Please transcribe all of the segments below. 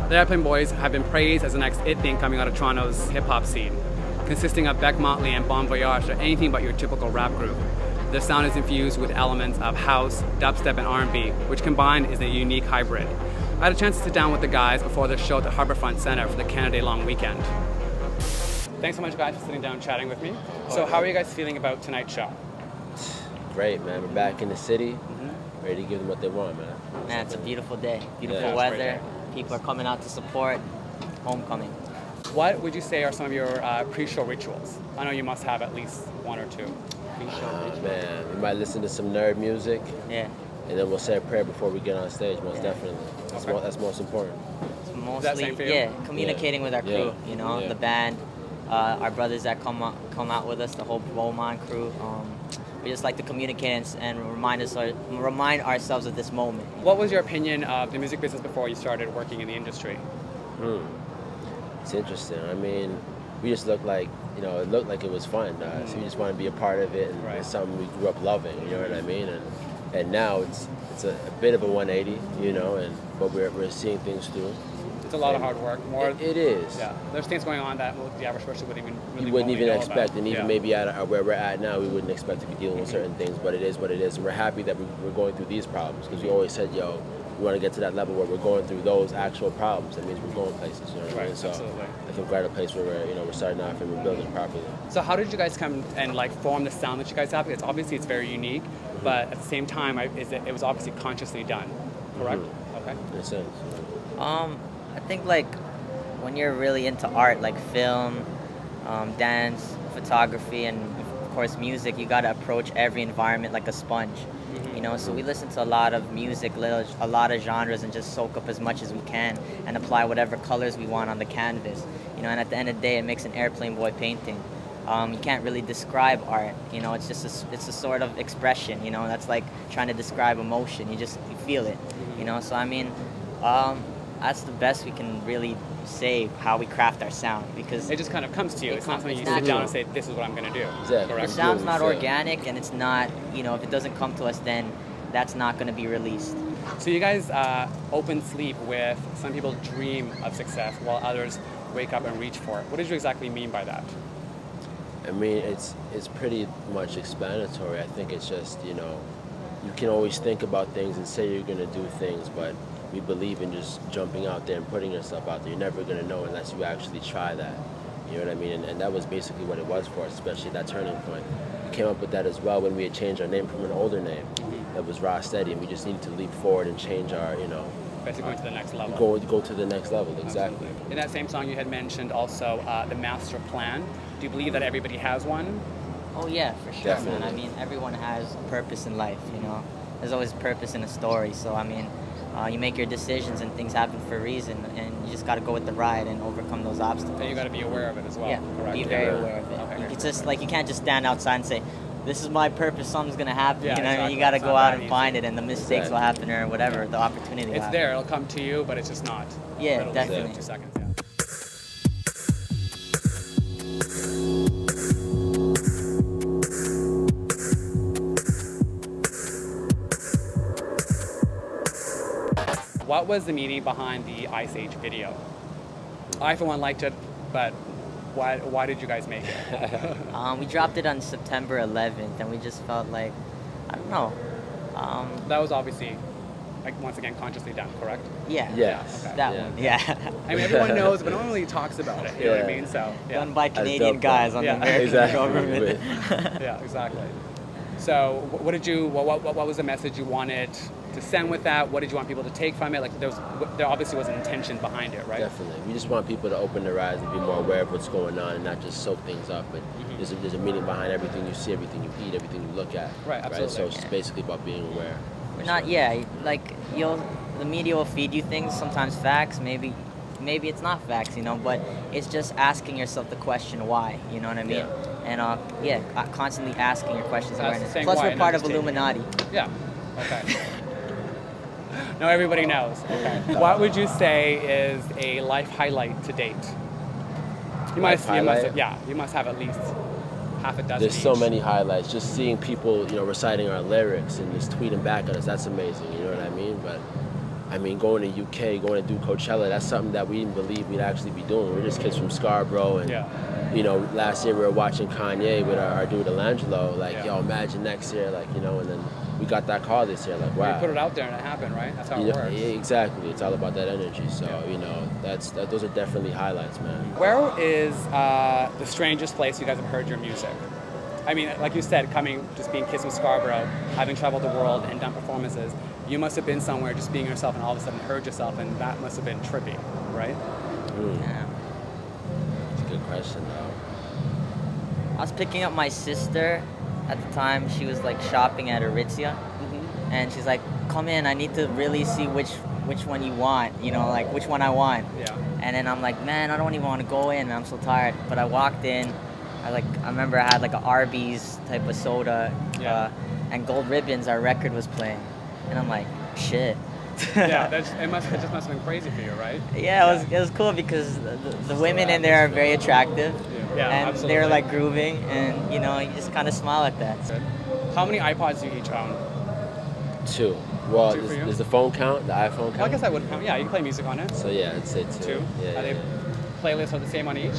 The Airplane Boys have been praised as the next it thing coming out of Toronto's hip-hop scene. Consisting of Beck Motley and Bon Voyage, they're anything but your typical rap group. Their sound is infused with elements of house, dubstep, and R&B, which combined is a unique hybrid. I had a chance to sit down with the guys before their show at the Harbourfront Centre for the Canada Day Long weekend. Thanks so much, guys, for sitting down and chatting with me. So how are you guys feeling about tonight's show? Great, man. We're back in the city, ready to give them what they want, man. Man, it's a beautiful day. Beautiful weather. People are coming out to support. Homecoming. What would you say are some of your pre-show rituals? I know you must have at least one or two. Pre-show rituals. Man, we might listen to some nerd music. Yeah. And then we'll say a prayer before we get on stage, most definitely. That's most important. It's mostly, communicating with our crew, you know, the band, our brothers that come out with us, the whole Beaumont crew. We just like to communicate and remind ourselves of this moment. What was your opinion of the music business before you started working in the industry? It's interesting. I mean, we just looked like, it looked like it was fun. So we just want to be a part of it, and it's something we grew up loving, you know what I mean? And now it's a bit of a 180, but we're seeing things through. It's a lot of hard work. It is. Yeah, there's things going on that the average person wouldn't even expect, and even maybe at where we're at now, we wouldn't expect to be dealing with certain things. But it is what it is, and we're happy that we're going through these problems, because we always said, we want to get to that level where we're going through those actual problems. That means we're going places, you know what I mean? So absolutely. I think we're at a place where we're starting off and we're building properly. So how did you guys come and form the sound that you guys have? It's obviously very unique, but at the same time, it was obviously consciously done, correct? Okay. In a sense. I think when you're really into art, like film, dance, photography, and of course music, you got to approach every environment like a sponge. So we listen to a lot of music, a lot of genres, and just soak up as much as we can and apply whatever colors we want on the canvas. And at the end of the day, it makes an airplane boy painting. You can't really describe art. It's just it's a sort of expression. That's like trying to describe emotion. You feel it. So I mean, that's the best we can really say how we craft our sound, because it just kind of comes to you. It's not something you sit down and say, this is what I'm going to do. Exactly. The sound's not organic, and it's not, if it doesn't come to us, then that's not going to be released. So you guys open sleep with some people dream of success while others wake up and reach for it. What did you exactly mean by that? I mean, it's pretty much explanatory. I think it's just, you can always think about things and say you're going to do things, but we believe in just jumping out there and putting yourself out there. You're never going to know unless you actually try that. You know what I mean? And that was basically what it was for us, especially that turning point. We came up with that as well when we had changed our name from an older name that was Raw Steady, and we just needed to leap forward and change our, basically going to the next level. Go to the next level, exactly. Absolutely. In that same song, you had mentioned also the master plan. Do you believe that everybody has one? Oh yeah, for sure, man. I mean, everyone has a purpose in life, There's always purpose in a story, so I mean, you make your decisions and things happen for a reason, and you just got to go with the ride and overcome those obstacles. And you got to be aware of it as well. Yeah, correct? Be very aware of it. Okay. It's just you can't just stand outside and say, this is my purpose, something's going to happen. Yeah, exactly. You got to go out and find it, and the mistakes will happen, or whatever, the opportunity It's there, it'll come to you, but it's just not. Yeah, it'll definitely. 2 seconds, What was the meaning behind the Ice Age video? I, for one, liked it, but why did you guys make it? We dropped it on September 11th, and we just felt like, I don't know. That was obviously, once again, consciously done, correct? Yeah. Yes. Okay. That one, yeah. I mean, everyone knows, but no one really talks about it, you know what I mean? So, Done by Canadian guys on the American government. Yeah, exactly. So, what was the message you wanted to send with that? What did you want people to take from it? There obviously was an intention behind it, right? Definitely. We just want people to open their eyes and be more aware of what's going on and not just soak things up. But there's a meaning behind everything you see, everything you eat, everything you look at. Right, absolutely. So it's just basically about being aware. We're not, the media will feed you things, sometimes facts, maybe it's not facts, but it's just asking yourself the question why, you know what I mean? And constantly asking your questions. Awareness. Plus, we're part of Illuminati. Yeah. Okay. No, everybody knows. Okay. What would you say is a life highlight to date? You must have at least half a dozen. There's so many highlights. Just seeing people, reciting our lyrics and just tweeting back at us, that's amazing. You know what I mean? But I mean, going to UK, going to do Coachella, that's something that we didn't believe we'd actually be doing. We're just kids from Scarborough, and you know, last year we were watching Kanye with our dude Alangelo, like, yo, imagine next year, like, you know, and then we got that call this year, like, wow. You put it out there and it happened, right? That's how it works. Yeah, exactly. It's all about that energy. So, you know, those are definitely highlights, man. Where is the strangest place you guys have heard your music? I mean, like you said, just being kids from Scarborough, having traveled the world and done performances, you must have been somewhere just being yourself and all of a sudden heard yourself, and that must have been trippy, right? Yeah. It's a good question, though. I was picking up my sister at the time. She was like shopping at Aritzia, and she's like, "Come in, I need to really see which one you want, you know, like which one I want." Yeah. And then I'm like, "Man, I don't even want to go in. I'm so tired." But I walked in. I remember I had like an Arby's type of soda, and Gold Ribbons, our record was playing, and I'm like, shit. Yeah, it just must have been crazy for you, right? Yeah, it was cool because the women in there are very attractive, yeah, and absolutely. they're like grooving, and you know, you just kind of smile at that. How many iPods do you each own? 2. Well, Two for you? does the phone count? The iPhone count? Well, I guess I would count. Yeah, you can play music on it. So yeah, I'd say 2. 2? Yeah, Are they playlists are the same on each?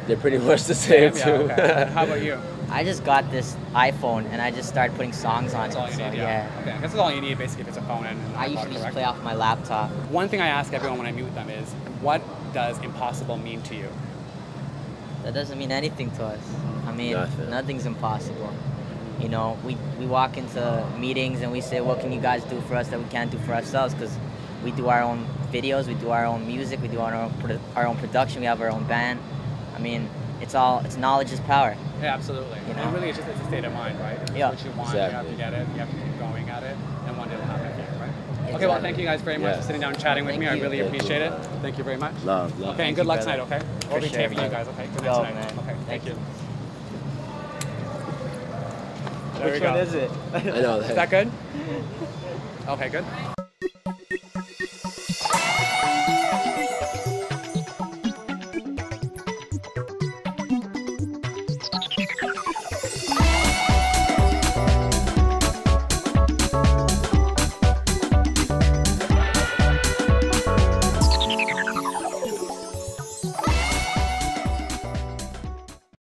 They're pretty much the same too. Okay. How about you? I just got this iPhone and I just started putting songs on That's it. all you So, need, yeah. Okay, I guess that's all you need basically if it's a phone and an I iPod, usually just correct? play off my laptop. One thing I ask everyone when I meet with them is, what does impossible mean to you? That doesn't mean anything to us. I mean, Nothing. Nothing's impossible. You know, we walk into meetings and we say, what can you guys do for us that we can't do for ourselves? Because we do our own videos, we do our own music, we do our own production, we have our own band. I mean, it's knowledge is power. Yeah, absolutely. You know? And really, it's just a state of mind, right? If it's Yeah. what you want, Exactly. you have to get it, you have to keep going at it, and one day it'll happen for you, right? Exactly. Okay, well, thank you guys very much for sitting down and chatting with Thank me. I you. really Thank you. appreciate it. Thank you very much. Love. Okay, and good you, luck brother. tonight, okay? For We'll be sure, taping you brother. guys, okay? Good Yo, night tonight. man. Okay, thank you. There Which we go. one is it? I know. Is that good? Okay, good.